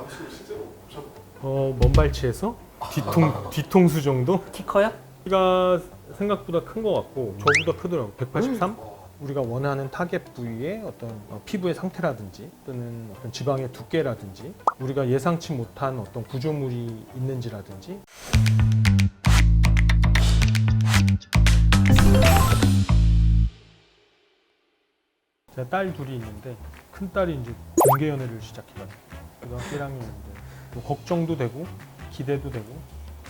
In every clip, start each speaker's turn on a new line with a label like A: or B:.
A: 남자친구 실제로 보셨나요?
B: 먼발치에서 뒤통수 정도?
C: 키 커요?
B: 키가 생각보다 큰 것 같고 저보다 크더라고. 183? 우리가 원하는 타겟 부위의 어떤 피부의 상태라든지 또는 어떤 지방의 두께라든지 우리가 예상치 못한 어떤 구조물이 있는지라든지 제가 딸 둘이 있는데 큰 딸이 이제 공개 연애를 시작해가지고 고등학교 1학년인데 걱정도 되고 기대도 되고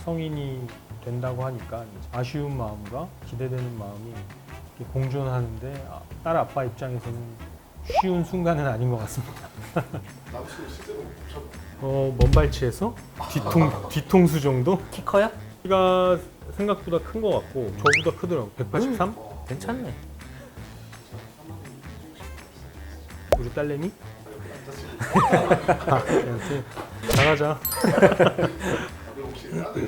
B: 성인이 된다고 하니까 이제 아쉬운 마음과 기대되는 마음이 이렇게 공존하는데 딸 아빠 입장에서는 쉬운 순간은 아닌 것 같습니다.
A: 남자친구 실제로 보셨나요?
B: 먼발치에서 뒤통수 정도?
C: 키 커요?
B: 키가 생각보다 큰 것 같고 저보다 크더라고. 183?
C: 괜찮네.
B: 우리 딸내미? 걔한테 잘하자.
A: 그럼 혹시 아들분들이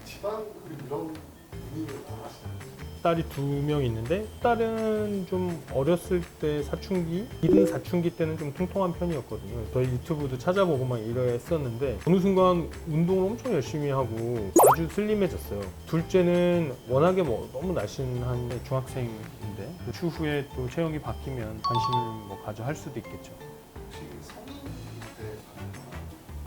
A: 지방 이런 고민을 안 하시나요?
B: 딸이 2명 있는데 딸은 좀 어렸을 때 사춘기, 이른 사춘기 때는 좀 통통한 편이었거든요. 저희 유튜브도 찾아보고 막 이랬었는데 어느 순간 운동을 엄청 열심히 하고 아주 슬림해졌어요. 둘째는 워낙에 너무 날씬한 중학생인데 추후에 또 체형이 바뀌면 관심을 가져 할 수도 있겠죠.
A: 혹시 성인 때랑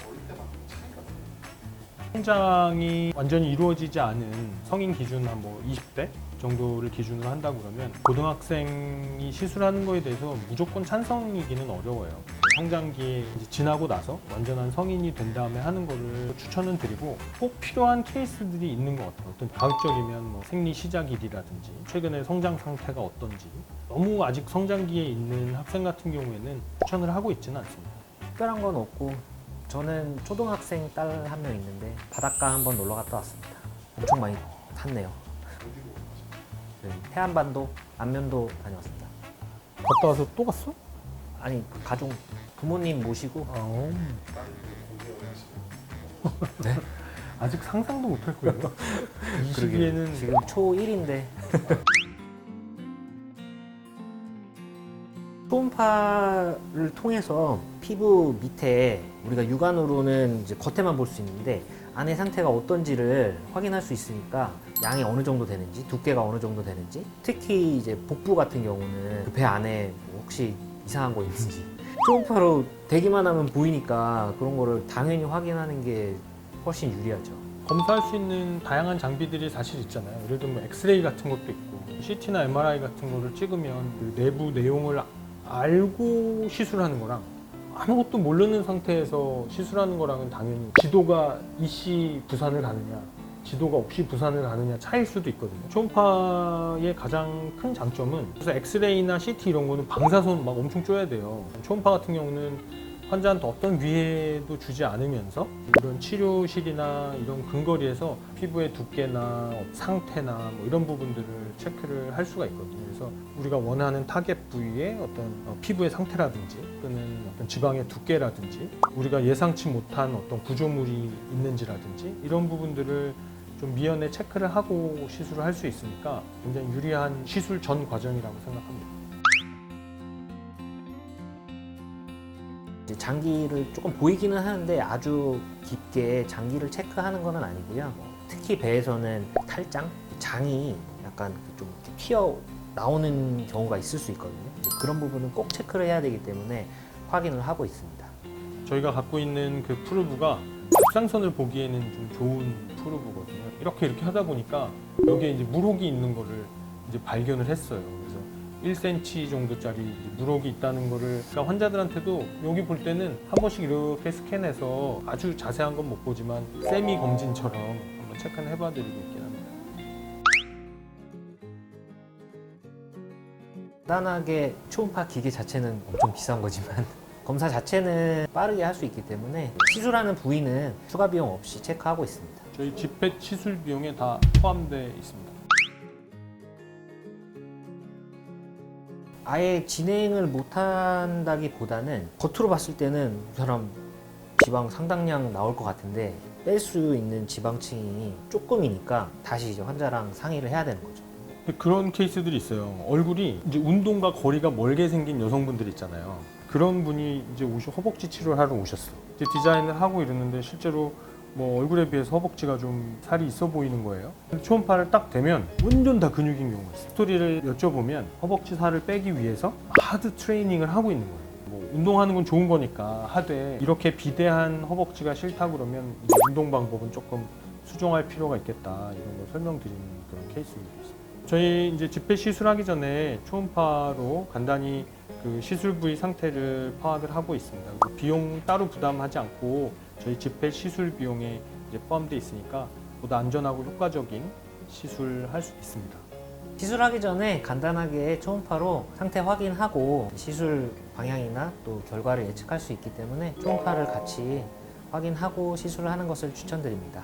A: 어릴 때랑 차이가 있나요?
B: 성장이 완전히 이루어지지 않은 성인 기준 한 20대 정도를 기준으로 한다 그러면 고등학생이 시술하는 거에 대해서 무조건 찬성이기는 어려워요. 성장기에 이제 지나고 나서 완전한 성인이 된 다음에 하는 거를 추천은 드리고 꼭 필요한 케이스들이 있는 것 같아요. 어떤 가급적이면 생리 시작일이라든지 최근에 성장 상태가 어떤지 너무 아직 성장기에 있는 학생 같은 경우에는 추천을 하고 있지는 않습니다.
C: 특별한 건 없고 저는 초등학생 딸 한 명 있는데 바닷가 한번 놀러 갔다 왔습니다. 엄청 많이 탔네요.
A: 어디로 가셨나요?
C: 네, 해안반도, 안면도 다녀왔습니다.
B: 갔다 와서 또 갔어?
C: 아니 가족 부모님 모시고
B: 아,
A: 딸이 공개 연애하시나요?
B: 아직 상상도 못할 거예요. 이 시기에는
C: 지금 초1인데 초음파를 통해서 피부 밑에 우리가 육안으로는 이제 겉에만 볼 수 있는데 안의 상태가 어떤지를 확인할 수 있으니까 양이 어느 정도 되는지 두께가 어느 정도 되는지 특히 이제 복부 같은 경우는 그 배 안에 혹시 이상한 거 있는지 초음파로 대기만 하면 보이니까 그런 거를 당연히 확인하는 게 훨씬 유리하죠.
B: 검사할 수 있는 다양한 장비들이 사실 있잖아요. 예를 들면 엑스레이 같은 것도 있고 CT나 MRI 같은 거를 찍으면 그 내부 내용을 알고 시술하는 거랑 아무것도 모르는 상태에서 시술하는 거랑은 당연히 지도가 이씨 부산을 가느냐 지도가 없이 부산을 가느냐 차이일 수도 있거든요. 초음파의 가장 큰 장점은 그래서 엑스레이나 CT 이런 거는 방사선 막 엄청 쪄야 돼요. 초음파 같은 경우는 환자한테 어떤 위해도 주지 않으면서 이런 치료실이나 이런 근거리에서 피부의 두께나 상태나 이런 부분들을 체크를 할 수가 있거든요. 그래서 우리가 원하는 타겟 부위의 어떤 피부의 상태라든지 또는 어떤 지방의 두께라든지 우리가 예상치 못한 어떤 구조물이 있는지라든지 이런 부분들을 좀 미연에 체크를 하고 시술을 할 수 있으니까 굉장히 유리한 시술 전 과정이라고 생각합니다.
C: 장기를 조금 보이기는 하는데 아주 깊게 장기를 체크하는 건 아니고요. 특히 배에서는 탈장, 장이 약간 좀 튀어 나오는 경우가 있을 수 있거든요. 그런 부분은 꼭 체크를 해야 되기 때문에 확인을 하고 있습니다.
B: 저희가 갖고 있는 그 프루브가 갑상선을 보기에는 좀 좋은 프루브거든요. 이렇게 하다 보니까 여기에 이제 물혹이 있는 거를 이제 발견을 했어요. 그래서 1cm 정도짜리 물혹이 있다는 거를 그러니까 환자들한테도 여기 볼 때는 한 번씩 이렇게 스캔해서 아주 자세한 건 못 보지만 세미 검진처럼 한번 체크는 해봐드리고 있긴 합니다.
C: 간단하게 초음파 기계 자체는 엄청 비싼 거지만 검사 자체는 빠르게 할 수 있기 때문에 시술하는 부위는 추가 비용 없이 체크하고 있습니다.
B: 저희 집회 시술 비용에 다 포함되어 있습니다.
C: 아예 진행을 못한다기보다는 겉으로 봤을 때는 이 사람 지방 상당량 나올 것 같은데 뺄 수 있는 지방층이 조금이니까 다시 이제 환자랑 상의를 해야 되는 거죠.
B: 그런 케이스들이 있어요. 얼굴이 이제 운동과 거리가 멀게 생긴 여성분들 있잖아요. 그런 분이 이제 허벅지 치료를 하러 오셨어. 이제 디자인을 하고 이러는데 실제로 뭐 얼굴에 비해서 허벅지가 좀 살이 있어 보이는 거예요. 초음파를 딱 대면 완전 다 근육인 경우가 있어요. 스토리를 여쭤보면 허벅지 살을 빼기 위해서 하드 트레이닝을 하고 있는 거예요. 뭐 운동하는 건 좋은 거니까 하되 이렇게 비대한 허벅지가 싫다 그러면 이제 운동 방법은 조금 수정할 필요가 있겠다 이런 걸 설명드리는 그런 케이스들이 있습니다. 저희 이제 집회 시술하기 전에 초음파로 간단히 그 시술 부위 상태를 파악을 하고 있습니다. 그리고 비용 따로 부담하지 않고 저희 집회 시술 비용에 이제 포함되어 있으니까 보다 안전하고 효과적인 시술할 수 있습니다.
C: 시술하기 전에 간단하게 초음파로 상태 확인하고 시술 방향이나 또 결과를 예측할 수 있기 때문에 초음파를 같이 확인하고 시술을 하는 것을 추천드립니다.